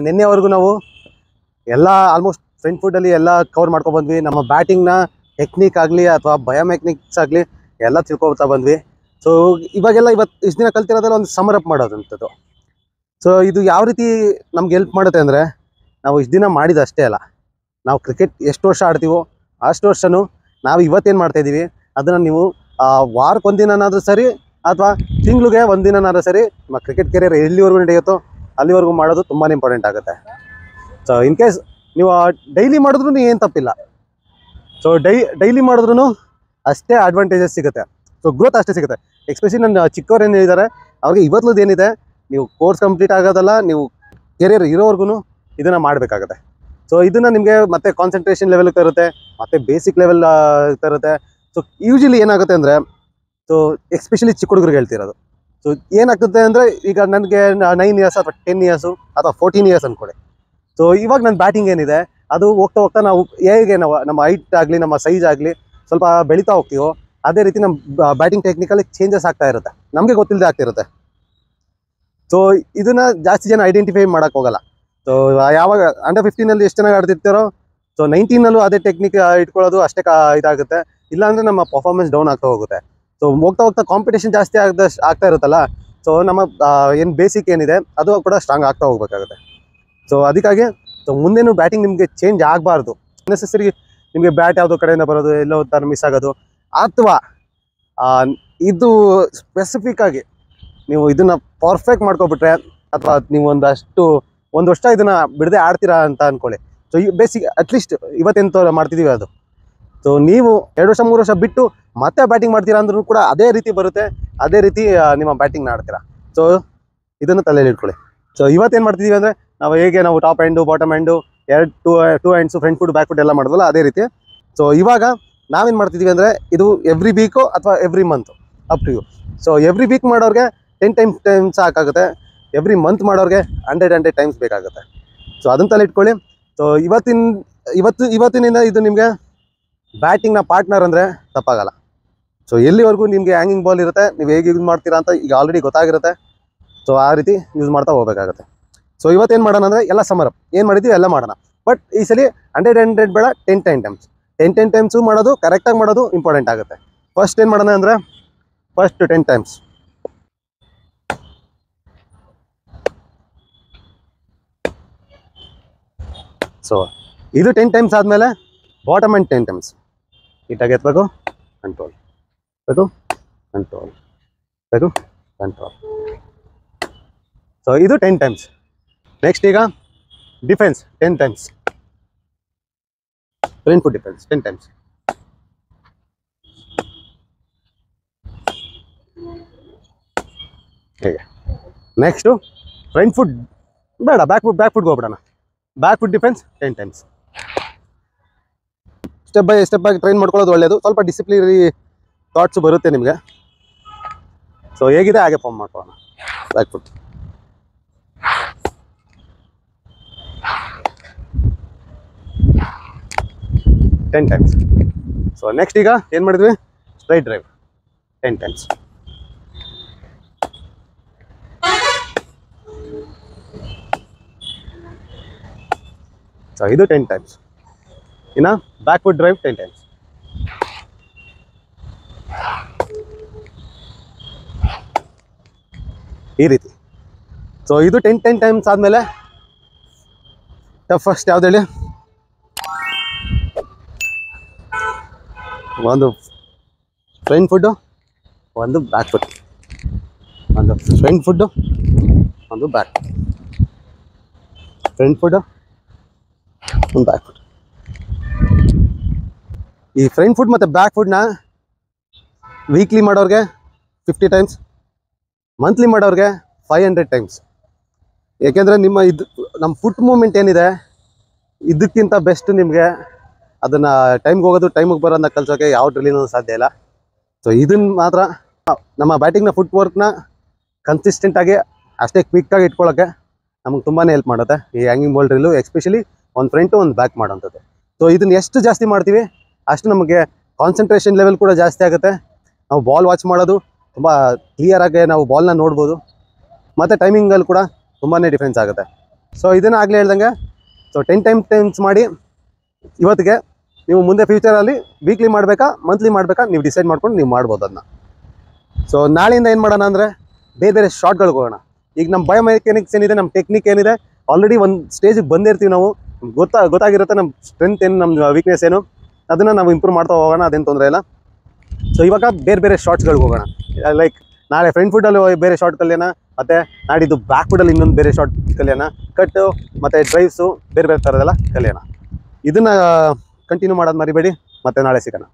ನಿನ್ನೆವರೆಗೂ ನಾವು ಎಲ್ಲ almost front ಫುಟಲ್ಲಿ ಎಲ್ಲ ಕವರ್ ಮಾಡ್ಕೊಂಡು ಬಂದ್ವಿ. ನಮ್ಮ ಬ್ಯಾಟಿಂಗ್ನ ಟೆಕ್ನಿಕ್ ಆಗಲಿ ಅಥವಾ ಬಯೋಮೆಕ್ನಿಕ್ಸ್ ಆಗಲಿ ಎಲ್ಲ ತಿಳ್ಕೊಳ್ತಾ ಬಂದ್ವಿ. ಸೊ ಇವಾಗೆಲ್ಲ ಇಷ್ಟು ದಿನ ಕಲ್ತಿರೋದೆಲ್ಲ ಒಂದು ಸಮರ್ ಅಪ್ ಮಾಡೋದಂಥದ್ದು. ಸೊ ಇದು ಯಾವ ರೀತಿ ನಮ್ಗೆ ಹೆಲ್ಪ್ ಮಾಡುತ್ತೆ ಅಂದರೆ, ನಾವು ಇಷ್ಟು ದಿನ ಮಾಡಿದ ಅಷ್ಟೇ ಅಲ್ಲ, ನಾವು ಕ್ರಿಕೆಟ್ ಎಷ್ಟು ವರ್ಷ ಆಡ್ತೀವೋ ಅಷ್ಟು ವರ್ಷವೂ ನಾವು ಇವತ್ತೇನು ಮಾಡ್ತಾಯಿದ್ದೀವಿ ಅದನ್ನು ನೀವು ವಾರಕ್ಕೆ ಒಂದಿನಾದ್ರೂ ಸರಿ ಅಥವಾ ತಿಂಗಳಿಗೆ ಒಂದಿನಾದ್ರೂ ಸರಿ ನಿಮ್ಮ ಕ್ರಿಕೆಟ್ ಕೆರಿಯರ್ ಎಲ್ಲಿವರೆಗೂ ನಡೆಯುತ್ತೋ ಅಲ್ಲಿವರೆಗೂ ಮಾಡೋದು ತುಂಬಾ ಇಂಪಾರ್ಟೆಂಟ್ ಆಗುತ್ತೆ. ಸೊ ಇನ್ ಕೇಸ್ ನೀವು ಡೈಲಿ ಮಾಡಿದ್ರೂ ಏನು ತಪ್ಪಿಲ್ಲ. ಸೊ ಡೈಲಿ ಮಾಡಿದ್ರೂ ಅಷ್ಟೇ ಅಡ್ವಾಂಟೇಜಸ್ ಸಿಗುತ್ತೆ. ಸೊ ಗ್ರೋತ್ ಅಷ್ಟೇ ಸಿಗುತ್ತೆ. ಎಸ್ಪೆಷಲಿ ನನ್ನ ಚಿಕ್ಕವ್ರು ಏನಿದ್ದಾರೆ ಅವ್ರಿಗೆ ಇವತ್ತದು ಏನಿದೆ, ನೀವು ಕೋರ್ಸ್ ಕಂಪ್ಲೀಟ್ ಆಗೋದಲ್ಲ, ನೀವು ಕೆರಿಯರ್ ಇರೋವರೆಗೂ ಇದನ್ನು ಮಾಡಬೇಕಾಗುತ್ತೆ. ಸೊ ಇದನ್ನು ನಿಮಗೆ ಮತ್ತೆ ಕಾನ್ಸಂಟ್ರೇಷನ್ ಲೆವೆಲ್ ತರುತ್ತೆ, ಮತ್ತು ಬೇಸಿಕ್ ಲೆವೆಲ್ ತರುತ್ತೆ. ಸೊ ಯೂಶಲಿ ಏನಾಗುತ್ತೆ ಅಂದರೆ, ಸೊ ಎಸ್ಪೆಷಲಿ ಚಿಕ್ಕ ಹುಡುಗರಿಗೆ ಹೇಳ್ತಿರೋದು, ಸೊ ಏನಾಗ್ತದೆ ಅಂದರೆ, ಈಗ ನನಗೆ 9 ಇಯರ್ಸ್ ಅಥವಾ 10 ಇಯರ್ಸು ಅಥವಾ 14 ಇಯರ್ಸ್ ಅಂದ್ಕೊಳ್ಳಿ. ಸೊ ಇವಾಗ ನನ್ನ ಬ್ಯಾಟಿಂಗ್ ಏನಿದೆ ಅದು ಹೋಗ್ತಾ ಹೋಗ್ತಾ ನಾವು ಹೇಗೆ ನಮ್ಮ ಹೈಟ್ ಆಗಲಿ ನಮ್ಮ ಸೈಜ್ ಆಗಲಿ ಸ್ವಲ್ಪ ಬೆಳೀತಾ ಹೋಗ್ತೀವೋ ಅದೇ ರೀತಿ ನಮ್ಮ ಬ್ಯಾಟಿಂಗ್ ಟೆಕ್ನಿಕಲ್ಲಿ ಚೇಂಜಸ್ ಆಗ್ತಾ ಇರುತ್ತೆ, ನಮಗೆ ಗೊತ್ತಿಲ್ಲದೆ ಆಗ್ತಿರುತ್ತೆ. ಸೊ ಇದನ್ನು ಜಾಸ್ತಿ ಜನ ಐಡೆಂಟಿಫೈ ಮಾಡೋಕ್ಕೆ ಹೋಗಲ್ಲ. ಸೊ ಯಾವಾಗ ಅಂಡರ್ 15ನಲ್ಲಿ ಎಷ್ಟು ಚೆನ್ನಾಗಿ ಆಡ್ತಿರ್ತಾರೋ, ಸೊ 19ನಲ್ಲೂ ಅದೇ ಟೆಕ್ನಿಕ್ ಇಟ್ಕೊಳ್ಳೋದು ಅಷ್ಟೇ ಇದಾಗುತ್ತೆ. ಇಲ್ಲಾಂದರೆ ನಮ್ಮ ಪರ್ಫಾರ್ಮೆನ್ಸ್ ಡೌನ್ ಆಗ್ತಾ ಹೋಗುತ್ತೆ. ಸೊ ಹೋಗ್ತಾ ಹೋಗ್ತಾ ಕಾಂಪಿಟೇಷನ್ ಜಾಸ್ತಿ ಆಗ್ತಾ ಇರುತ್ತಲ್ಲ, ಸೊ ನಮ್ಮ ಏನು ಬೇಸಿಕ್ ಏನಿದೆ ಅದು ಕೂಡ ಸ್ಟ್ರಾಂಗ್ ಆಗ್ತಾ ಹೋಗ್ಬೇಕಾಗುತ್ತೆ. ಸೊ ಅದಕ್ಕಾಗಿ ಸೊ ಮುಂದೇನು ಬ್ಯಾಟಿಂಗ್ ನಿಮಗೆ ಚೇಂಜ್ ಆಗಬಾರ್ದು. ನೆಸೆಸರಿ ನಿಮಗೆ ಬ್ಯಾಟ್ ಯಾವುದೋ ಕಡೆಯಿಂದ ಬರೋದು, ಎಲ್ಲೋ ಥರ ಮಿಸ್ ಆಗೋದು, ಅಥವಾ ಇದು ಸ್ಪೆಸಿಫಿಕ್ ಆಗಿ ನೀವು ಇದನ್ನು ಪರ್ಫೆಕ್ಟ್ ಮಾಡ್ಕೊಬಿಟ್ರೆ, ಅಥವಾ ನೀವು ಒಂದು ವರ್ಷ ಇದನ್ನು ಬಿಡದೆ ಆಡ್ತೀರಾ ಅಂತ ಅಂದ್ಕೊಳ್ಳಿ. ಸೊ ಈ ಬೇಸಿಕ್ ಅಟ್ಲೀಸ್ಟ್ ಇವತ್ತೆಂತ ಮಾಡ್ತಿದ್ದೀವಿ ಅದು. ಸೊ ನೀವು 2 ವರ್ಷ 3 ವರ್ಷ ಬಿಟ್ಟು ಮತ್ತೆ ಬ್ಯಾಟಿಂಗ್ ಮಾಡ್ತೀರಾ ಅಂದ್ರೂ ಕೂಡ ಅದೇ ರೀತಿ ಬರುತ್ತೆ, ಅದೇ ರೀತಿ ನಿಮ್ಮ ಬ್ಯಾಟಿಂಗ್ನ ಆಡ್ತೀರಾ. ಸೊ ಇದನ್ನು ತಲೆಯಲ್ಲಿ ಇಟ್ಕೊಳ್ಳಿ. ಸೊ ಇವತ್ತೇನು ಮಾಡ್ತಿದ್ದೀವಿ ಅಂದರೆ, ನಾವು top hand bottom hand two hands front foot back foot ಎಲ್ಲ ಮಾಡೋದಲ್ಲ ಅದೇ ರೀತಿ. ಸೊ ಇವಾಗ ನಾವೇನು ಮಾಡ್ತಿದ್ದೀವಿ ಅಂದರೆ, ಇದು ಎವ್ರಿ ವೀಕು ಅಥವಾ every month up to you. So every week ಮಾಡೋರಿಗೆ 10 ಟೈಮ್ಸ್ ಸಾಕಾಗುತ್ತೆ, ಎವ್ರಿ ಮಂತ್ ಮಾಡೋರಿಗೆ 100 ಟೈಮ್ಸ್ ಬೇಕಾಗುತ್ತೆ. ಸೊ ಅದನ್ನ ತಲೆ ಇಟ್ಕೊಳ್ಳಿ. ಸೊ ಇವತ್ತಿನಿಂದ ಇದು ನಿಮಗೆ ಬ್ಯಾಟಿಂಗ್ನ ಪಾರ್ಟ್ನರ್ ಅಂದರೆ ತಪ್ಪಾಗಲ್ಲ. ಸೊ ಎಲ್ಲಿವರೆಗೂ ನಿಮಗೆ ಹ್ಯಾಂಗಿಂಗ್ ಬಾಲ್ ಇರುತ್ತೆ, ನೀವು ಹೇಗೆ ಯೂಸ್ ಮಾಡ್ತೀರಾ ಅಂತ ಈಗ ಆಲ್ರೆಡಿ ಗೊತ್ತಾಗಿರುತ್ತೆ. ಸೊ ಆ ರೀತಿ ಯೂಸ್ ಮಾಡ್ತಾ ಹೋಗಬೇಕಾಗುತ್ತೆ. ಸೊ ಇವತ್ತೇನು ಮಾಡೋಣ ಅಂದರೆ, ಎಲ್ಲ ಸಮರ್ ಅಪ್ ಏನು ಮಾಡಿದ್ದೀವಿ ಎಲ್ಲ ಮಾಡೋಣ. ಬಟ್ ಈ ಸಲ 100 ಬೇಡ, 10 ಟೈಮ್ಸು ಮಾಡೋದು, ಕರೆಕ್ಟಾಗಿ ಮಾಡೋದು ಇಂಪಾರ್ಟೆಂಟ್ ಆಗುತ್ತೆ. ಫಸ್ಟ್ ಏನು ಮಾಡೋಣ ಅಂದರೆ, ಫಸ್ಟ್ 10 ಟೈಮ್ಸ್. ಸೊ ಇದು 10 ಟೈಮ್ಸ್ ಆದಮೇಲೆ ಬಾಟಮ್ ಆ್ಯಂಡ್ 10 ಟೈಮ್ಸ್ ನೀಟಾಗಿ ಎತ್ತಬೇಕು, ಕಂಟ್ರೋಲ್ ಬೇಕು, ಕಂಟ್ರೋಲ್ ಬೇಕು, ಕಂಟ್ರೋಲ್. ಸೊ ಇದು 10 ಟೈಮ್ಸ್. ನೆಕ್ಸ್ಟ್ ಈಗ defence 10 times, front foot defence 10 times. ಹೇಗೆ ನೆಕ್ಸ್ಟು ಫ್ರಂಟ್ ಫುಟ್ ಬೇಡ, ಬ್ಯಾಕ್ ಫುಟ್ಗೆ ಹೋಗ್ಬಿಡೋಣ. Back foot defence 10 times. Step by step ಆಗಿ ಟ್ರೈನ್ ಮಾಡ್ಕೊಳ್ಳೋದು ಒಳ್ಳೆಯದು. ಸ್ವಲ್ಪ ಡಿಸಿಪ್ಲಿನರಿ ಥಾಟ್ಸು ಬರುತ್ತೆ ನಿಮಗೆ. ಸೊ ಹೇಗಿದೆ ಹಾಗೆ ಫಾರ್ಮ್ ಮಾಡ್ಕೊಳ್ಳೋಣ. Back foot 10 times. So next ಈಗ ಏನು ಮಾಡಿದ್ವಿ, ಸ್ಟ್ರೈಟ್ ಡ್ರೈವ್ 10 ಟೈಮ್ಸ್. ಸೊ ಇದು 10 ಟೈಮ್ಸ್. ಇನ್ನು ಬ್ಯಾಕ್ ಫುಟ್ ಡ್ರೈವ್ 10 ಟೈಮ್ಸ್. ಈ ರೀತಿ. ಸೊ ಇದು 10 ಟೈಮ್ಸ್ ಆದಮೇಲೆ ಫಸ್ಟ್ ಯಾವ್ದು ಹೇಳಿ, ಒಂದು ಫ್ರಂಟ್ ಫುಡ್ಡು, ಒಂದು ಬ್ಯಾಕ್ ಫುಟ್, ಒಂದು ಫ್ರಂಟ್ ಫುಡ್ಡು, ಒಂದು ಬ್ಯಾಕ್, ಫ್ರಂಟ್ ಫುಡ್ಡು, ಒಂದು ಬ್ಯಾಕ್ ಫುಟ್. ಈ ಫ್ರಂಟ್ ಫುಟ್ ಮತ್ತು ಬ್ಯಾಕ್ ಫುಟ್ನ ವೀಕ್ಲಿ ಮಾಡೋರಿಗೆ 50 ಟೈಮ್ಸ್, ಮಂತ್ಲಿ ಮಾಡೋರಿಗೆ 500 ಟೈಮ್ಸ್. ಏಕೆಂದರೆ ನಮ್ಮ ಫುಟ್ ಮೂಮೆಂಟ್ ಏನಿದೆ ಇದಕ್ಕಿಂತ ಬೆಸ್ಟ್ ನಿಮಗೆ ಅದನ್ನು ಟೈಮ್ಗೆ ಹೋಗೋದು ಟೈಮಿಗೆ ಬರೋದನ್ನ ಕಲಿಸೋಕ್ಕೆ ಯಾವ ಡ್ರಿಲ್ಲಿನೂ ಸಾಧ್ಯ ಇಲ್ಲ. ಸೊ ಇದನ್ನು ಮಾತ್ರ ನಮ್ಮ ಬ್ಯಾಟಿಂಗ್ನ ಫುಟ್ ವರ್ಕ್ನ ಕನ್ಸಿಸ್ಟೆಂಟಾಗಿ ಅಷ್ಟೇ ಕ್ವಿಕ್ಕಾಗಿ ಇಟ್ಕೊಳ್ಳೋಕ್ಕೆ ನಮಗೆ ತುಂಬಾ ಹೆಲ್ಪ್ ಮಾಡುತ್ತೆ ಈ ಹ್ಯಾಂಗಿಂಗ್ ಬಾಲ್ ಡ್ರಿಲ್ಲು, ಎಸ್ಪೆಷಲಿ ಒಂದು ಫ್ರಂಟು ಒಂದು ಬ್ಯಾಕ್ ಮಾಡೋಂಥದ್ದು. ಸೊ ಇದನ್ನು ಎಷ್ಟು ಜಾಸ್ತಿ ಮಾಡ್ತೀವಿ ಅಷ್ಟು ನಮಗೆ ಕಾನ್ಸಂಟ್ರೇಷನ್ ಲೆವೆಲ್ ಕೂಡ ಜಾಸ್ತಿ ಆಗುತ್ತೆ. ನಾವು ಬಾಲ್ ವಾಚ್ ಮಾಡೋದು ತುಂಬ ಕ್ಲಿಯರಾಗಿ ನಾವು ಬಾಲ್ನ ನೋಡ್ಬೋದು, ಮತ್ತು ಟೈಮಿಂಗಲ್ಲಿ ಕೂಡ ತುಂಬಾ ಡಿಫ್ರೆನ್ಸ್ ಆಗುತ್ತೆ. ಸೊ ಇದನ್ನು ಆಗಲೇ ಹೇಳ್ದಂಗೆ ಸೊ 10 ಟೈಮ್ಸ್ ಮಾಡಿ ಇವತ್ತಿಗೆ ನೀವು ಮುಂದೆ ಫ್ಯೂಚರಲ್ಲಿ ವೀಕ್ಲಿ ಮಾಡಬೇಕಾ ಮಂತ್ಲಿ ಮಾಡಬೇಕಾ ನೀವು ಡಿಸೈಡ್ ಮಾಡ್ಕೊಂಡು ನೀವು ಮಾಡ್ಬೋದು ಅದನ್ನ. ಸೊ ನಾಳೆಯಿಂದ ಏನು ಮಾಡೋಣ ಅಂದರೆ ಬೇರೆ ಶಾರ್ಟ್ಗಳಿಗೆ ಹೋಗೋಣ. ಈಗ ನಮ್ಮ ಬಯೋಮೆಕ್ಯಾನಿಕ್ಸ್ ಏನಿದೆ, ನಮ್ಮ ಟೆಕ್ನಿಕ್ ಏನಿದೆ, ಆಲ್ರೆಡಿ ಒಂದು ಸ್ಟೇಜಿಗೆ ಬಂದಿರ್ತೀವಿ ನಾವು, ಗೊತ್ತಾಗಿರುತ್ತೆ ನಮ್ಮ ಸ್ಟ್ರೆಂತ್ ಏನು, ನಮ್ಮ ವೀಕ್ನೆಸ್ ಏನು, ಅದನ್ನು ನಾವು ಇಂಪ್ರೂವ್ ಮಾಡ್ತಾ ಹೋಗೋಣ, ಅದೇನು ತೊಂದರೆ ಇಲ್ಲ. ಸೊ ಇವಾಗ ಬೇರೆ ಶಾರ್ಟ್ಸ್ಗಳಿಗೆ ಹೋಗೋಣ. ಲೈಕ್ ನಾಳೆ ಫ್ರಂಟ್ ಫುಡ್ಡಲ್ಲಿ ಬೇರೆ ಶಾರ್ಟ್ ಕಲಿಯೋಣ, ಮತ್ತು ನಾಡಿದ್ದು ಬ್ಯಾಕ್ ಫುಡ್ಡಲ್ಲಿ ಇನ್ನೊಂದು ಬೇರೆ ಶಾರ್ಟ್ ಕಲಿಯೋಣ, ಕಟ್ಟು ಮತ್ತು ಡ್ರೈವ್ಸು ಬೇರೆ ಥರದೆಲ್ಲ ಕಲಿಯೋಣ. ಇದನ್ನು ಕಂಟಿನ್ಯೂ ಮಾಡೋದು ಮರಿಬೇಡಿ. ಮತ್ತೆ ನಾಳೆ ಸಿಗೋಣ.